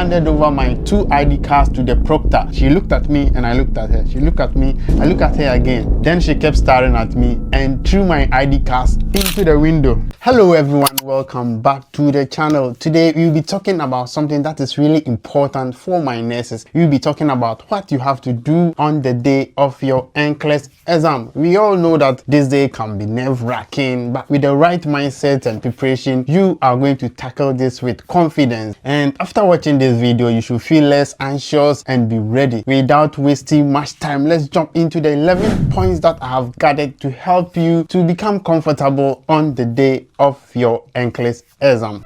handed over my 2 ID cards to the proctor. She looked at me and I looked at her. She looked at me, I looked at her again. Then she kept staring at me and threw my ID cards into the window. Hello everyone, welcome back to the channel. Today we'll be talking about something that is really important for my nurses. We'll be talking about what you have to do on the day of your Nclex exam. We all know that this day can be nerve-wracking, but with the right mindset and preparation, you are going to tackle this with confidence. And after watching this video, you should feel less anxious and be ready. Without wasting much time, let's jump into the 11 points that I have gathered to help you to become comfortable on the day of your Nclex exam.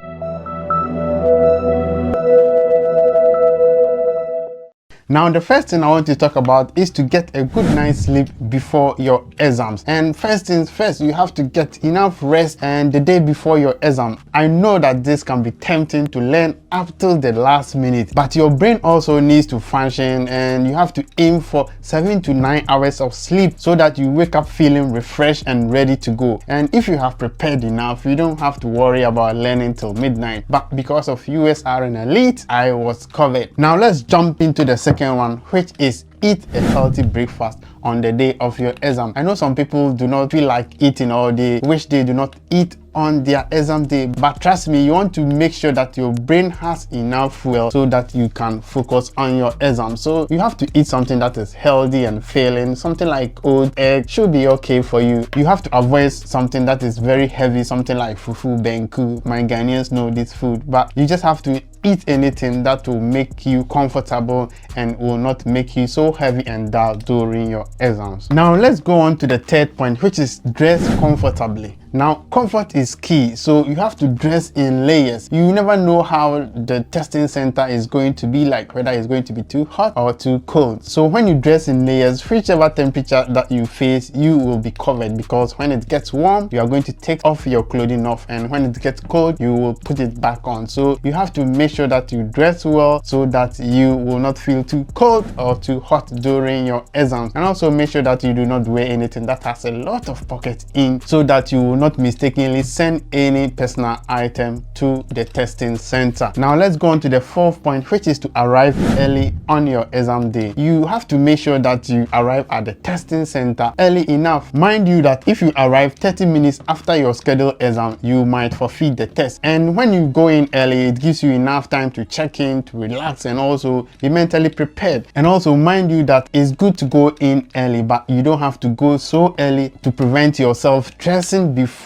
Now, the first thing I want to talk about is to get a good night's sleep before your exams. And first things first, you have to get enough rest and the day before your exam. I know that this can be tempting to learn up till the last minute, but your brain also needs to function and you have to aim for 7 to 9 hours of sleep so that you wake up feeling refreshed and ready to go. And if you have prepared enough, you don't have to worry about learning till midnight. But because of USR and Elite, I was covered. Now let's jump into the second one, which is eat a healthy breakfast on the day of your exam. I know some people do not feel like eating all day, which they do not eat on their exam day, but trust me, you want to make sure that your brain has enough fuel so that you can focus on your exam. So you have to eat something that is healthy and filling. Something like oat egg should be okay for you. You have to avoid something that is very heavy, something like fufu, benku. My Ghanaians know this food, but you just have to eat anything that will make you comfortable and will not make you so heavy and dull during your exams. Now let's go on to the third point, which is dress comfortably. Now, comfort is key, so you have to dress in layers. You never know how the testing center is going to be like, whether it's going to be too hot or too cold. So when you dress in layers, whichever temperature that you face, you will be covered, because when it gets warm, you are going to take off your clothing off, and when it gets cold, you will put it back on. So you have to make sure that you dress well so that you will not feel too cold or too hot during your exams. And also make sure that you do not wear anything that has a lot of pockets in, so that you will not mistakenly send any personal item to the testing center. Now let's go on to the fourth point, which is to arrive early on your exam day. You have to make sure that you arrive at the testing center early enough. Mind you that if you arrive 30 minutes after your scheduled exam, you might forfeit the test. And when you go in early, it gives you enough time to check in, to relax, and also be mentally prepared. And also mind you that it's good to go in early, but you don't have to go so early to prevent yourself dressing before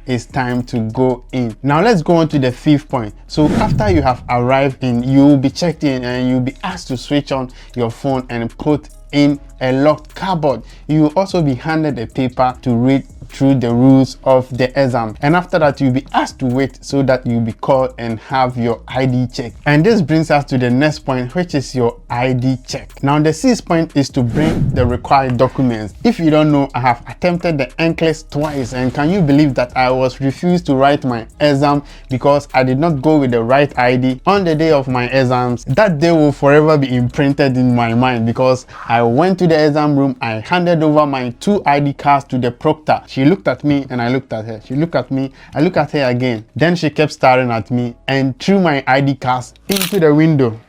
it's time to go in. Now let's go on to the fifth point. So after you have arrived in, you'll be checked in and you'll be asked to switch on your phone and put in a locked cupboard. You will also be handed a paper to read through the rules of the exam, and after that you'll be asked to wait so that you'll be called and have your ID checked. And this brings us to the next point, which is your ID check. Now the sixth point is to bring the required documents. If you don't know, I have attempted the Nclex twice, and can you believe that I was refused to write my exam because I did not go with the right ID on the day of my exams? That day will forever be imprinted in my mind, because I went to the exam room, I handed over my 2 ID cards to the proctor. She looked at me and I looked at her. She looked at me, I looked at her again. Then she kept staring at me and threw my ID cards into the window.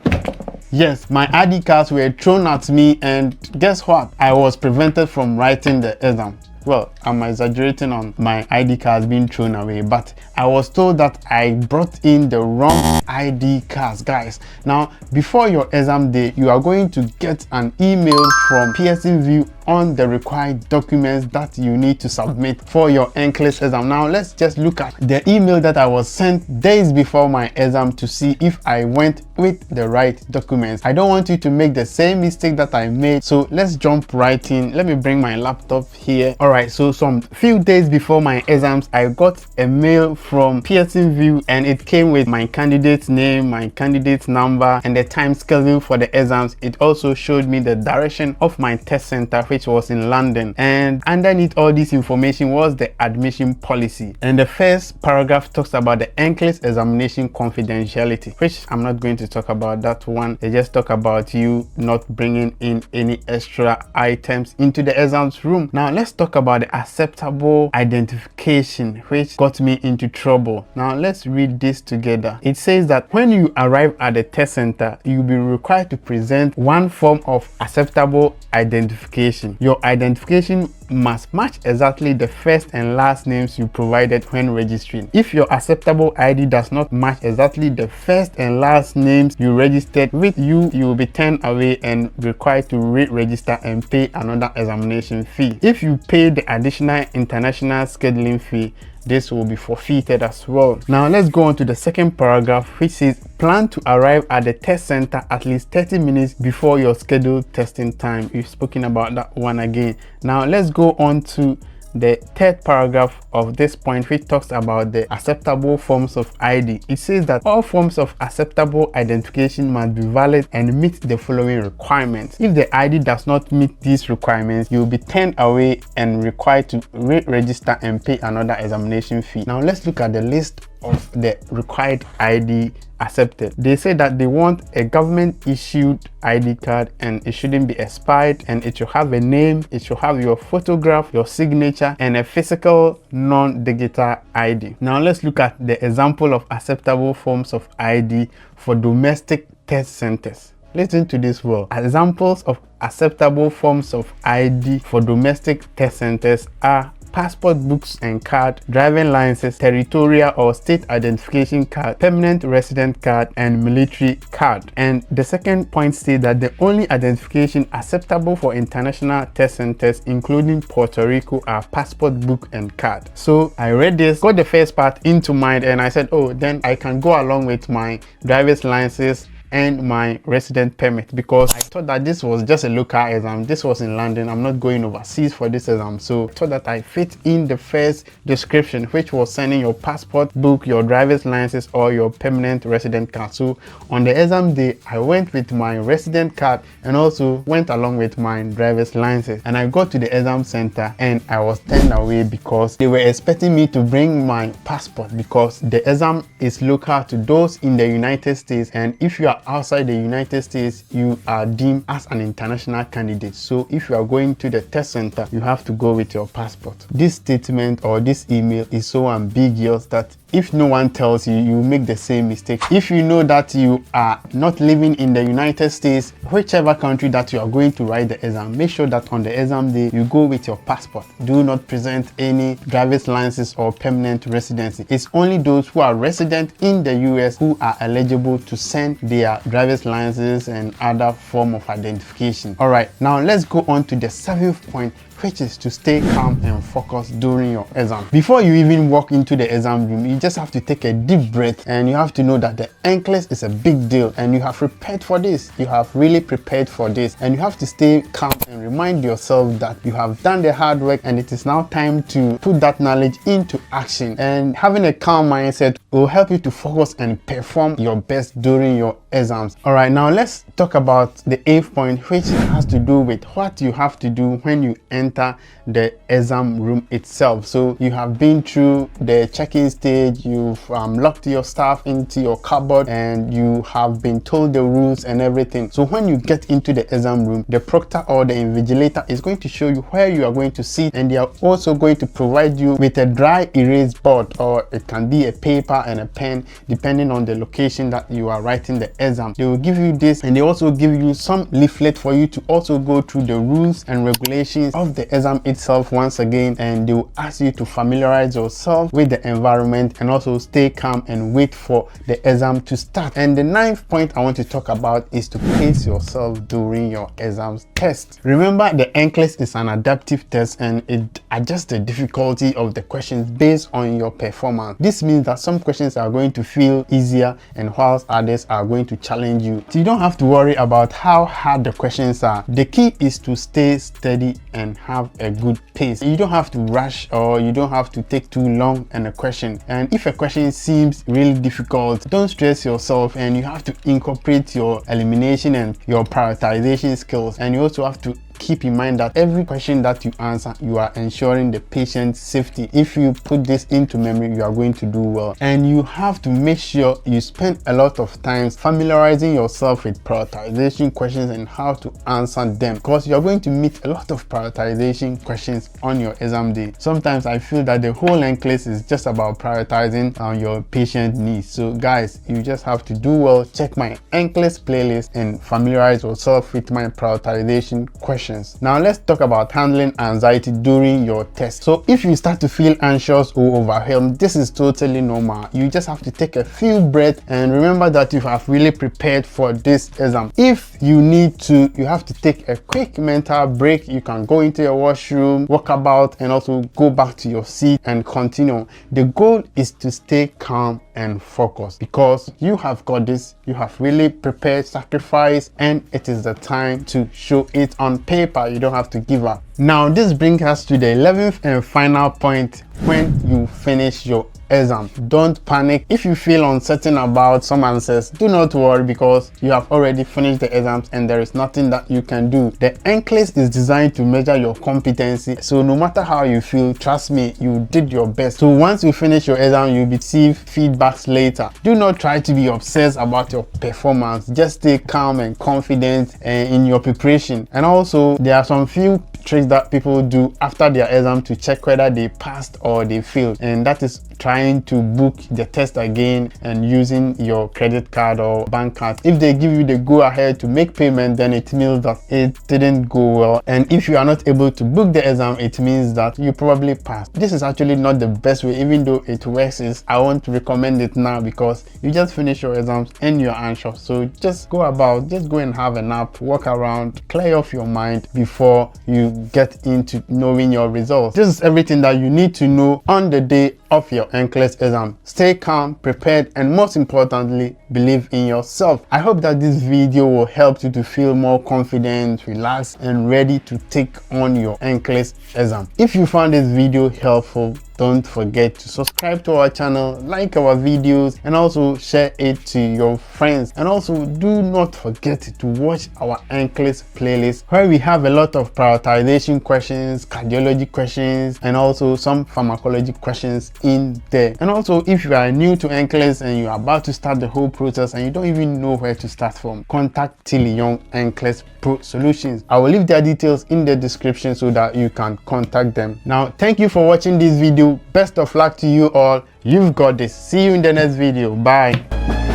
Yes, my ID cards were thrown at me, and guess what? I was prevented from writing the exam. Well, I'm exaggerating on my ID cards being thrown away, but I was told that I brought in the wrong ID cards, guys. Now, before your exam day, you are going to get an email from Pearson VUE on the required documents that you need to submit for your Nclex exam. Now let's just look at the email that I was sent days before my exam to see if I went with the right documents. I don't want you to make the same mistake that I made, so let's jump right in. Let me bring my laptop here. All right, so some few days before my exams, I got a mail from Pearson VUE, and it came with my candidate's name, my candidate's number, and the time schedule for the exams. It also showed me the direction of my test center, which was in London, and underneath all this information was the admission policy. And the first paragraph talks about the Nclex examination confidentiality, which I'm not going to talk about that one. They just talk about you not bringing in any extra items into the exams room. Now let's talk about about the acceptable identification, which got me into trouble. Now let's read this together. It says that when you arrive at the test center, you'll be required to present one form of acceptable identification. Your identification must match exactly the first and last names you provided when registering. If your acceptable ID does not match exactly the first and last names you registered with, you will be turned away and required to re-register and pay another examination fee. If you pay the additional international scheduling fee, this will be forfeited as well. Now let's go on to the second paragraph, which says plan to arrive at the test center at least 30 minutes before your scheduled testing time. We've spoken about that one again. Now let's go on to the third paragraph of this point, which talks about the acceptable forms of ID. It says that all forms of acceptable identification must be valid and meet the following requirements. If the ID does not meet these requirements, you will be turned away and required to re-register and pay another examination fee. Now let's look at the list of the required ID accepted. They say that they want a government issued ID card, and it shouldn't be expired, and it should have a name, it should have your photograph, your signature, and a physical non-digital ID. Now let's look at the example of acceptable forms of ID for domestic test centers. Listen to this well. Examples of acceptable forms of ID for domestic test centers are passport books and card, driving license, territorial or state identification card, permanent resident card, and military card. And the second point states that the only identification acceptable for international test centers, including Puerto Rico, are passport book and card. So I read this, got the first part into mind, and I said, oh, then I can go along with my driver's license and my resident permit, because I thought that this was just a local exam. This was in London. I'm not going overseas for this exam, so I thought that I fit in the first description, which was sending your passport book, your driver's license, or your permanent resident card. So on the exam day, I went with my resident card and also went along with my driver's license, and I got to the exam center and I was turned away because they were expecting me to bring my passport, because the exam is local to those in the United States, and if you are outside the United States, you are deemed as an international candidate. So if you are going to the test center, you have to go with your passport. This statement or this email is so ambiguous that if no one tells you, you make the same mistake. If you know that you are not living in the United States, whichever country that you are going to write the exam, make sure that on the exam day you go with your passport. Do not present any driver's license or permanent residency. It's only those who are resident in the US who are eligible to send their driver's license and other form of identification. All right, now let's go on to the seventh point, which is to stay calm and focused during your exam. Before you even walk into the exam room, you just have to take a deep breath, and you have to know that the Nclex is a big deal and you have prepared for this. You have really prepared for this, and you have to stay calm and remind yourself that you have done the hard work and it is now time to put that knowledge into action. And having a calm mindset will help you to focus and perform your best during your exams. All right, now let's talk about the eighth point, which has to do with what you have to do when you enter the exam room itself. So you have been through the check-in stage, you've locked your stuff into your cupboard, and you have been told the rules and everything. So when you get into the exam room, the proctor or the invigilator is going to show you where you are going to sit, and they are also going to provide you with a dry erase board, or it can be a paper and a pen depending on the location that you are writing the exam. They will give you this, and they also give you some leaflet for you to also go through the rules and regulations of the exam itself once again, and they will ask you to familiarize yourself with the environment and also stay calm and wait for the exam to start. And the ninth point I want to talk about is to pace yourself during your exam test. Remember, the Nclex is an adaptive test, and it adjusts the difficulty of the questions based on your performance. This means that some questions are going to feel easier and whilst others are going to challenge you. So you don't have to worry about how hard the questions are. The key is to stay steady and have a good pace. You don't have to rush, or you don't have to take too long in a question. And if a question seems really difficult, don't stress yourself, and you have to incorporate your elimination and your prioritization skills, and you also have to keep in mind that every question that you answer, you are ensuring the patient's safety. If you put this into memory, you are going to do well. And you have to make sure you spend a lot of time familiarizing yourself with prioritization questions and how to answer them, because you're going to meet a lot of prioritization questions on your exam day. Sometimes I feel that the whole Nclex is just about prioritizing your patient needs. So guys, you just have to do well. Check my Nclex playlist and familiarize yourself with my prioritization questions. Now let's talk about handling anxiety during your test. So if you start to feel anxious or overwhelmed, this is totally normal. You just have to take a few breaths and remember that you have really prepared for this exam. If you need to, you have to take a quick mental break. You can go into your washroom, walk about, and also go back to your seat and continue. The goal is to stay calm and focused, because you have got this. You have really prepared, sacrificed, and it is the time to show it on paper. You don't have to give up. Now this brings us to the 11th and final point. When you finish your exam, don't panic. If you feel uncertain about some answers, do not worry, because you have already finished the exams and there is nothing that you can do. The Nclex is designed to measure your competency, so no matter how you feel, trust me, you did your best. So once you finish your exam, you'll receive feedbacks later. Do not try to be obsessed about your performance. Just stay calm and confident in your preparation. And also, there are some few tricks that people do after their exam to check whether they passed or they failed, and that is trying to book the test again and using your credit card or bank card. If they give you the go ahead to make payment, then it means that it didn't go well, and if you are not able to book the exam, it means that you probably passed. This is actually not the best way, even though it works. I won't recommend it now, because you just finish your exams and you're anxious. So just go and have a nap, walk around, clear off your mind before you get into knowing your results. This is everything that you need to know on the day of your Nclex exam. Stay calm, prepared, and most importantly, believe in yourself. I hope that this video will help you to feel more confident, relaxed, and ready to take on your Nclex exam. If you found this video helpful, don't forget to subscribe to our channel, like our videos, and also share it to your friends. And also do not forget to watch our Nclex playlist, where we have a lot of prioritization questions, cardiology questions, and also some pharmacology questions in there. And also, if you are new to Nclex and you are about to start the whole process and you don't even know where to start from, contact Tilly Young Nclex Pro Solutions. I will leave their details in the description so that you can contact them. Now, thank you for watching this video. Best of luck to you all. You've got this. See you in the next video. Bye.